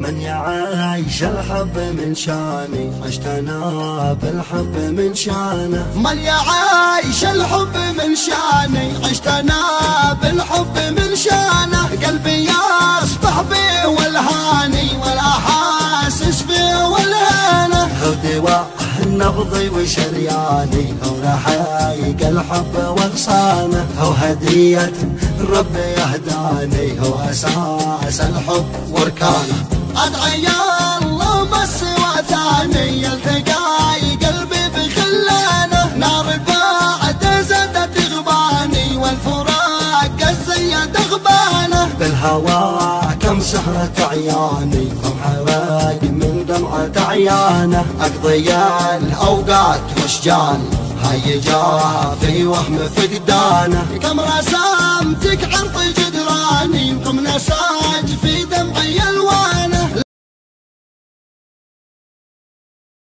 من يعيش الحب من شاني عشت انا بالحب من شانه. من يعيش الحب من شاني عشت انا بالحب من شانه. قلبي يصبح بي والهاني ولا حاسس بي والهانه. هو دواء نبضي وشرياني، هو رحيق الحب واغصانه. هو هدية ربي يهداني، هو اساس الحب واركانه. ادعي الله ما سوى ثاني يلتقاي قلبي بخلانه. نار بعد زادت غباني والفراق الزيد غبانه. بالهوى كم سهرة عياني، كم حراق من دمعة عيانه. اقضي الاوقات واشجاني هيجاها في وهم فقدانه. كم رسمتك عرض جدراني، كم نساج في دمعي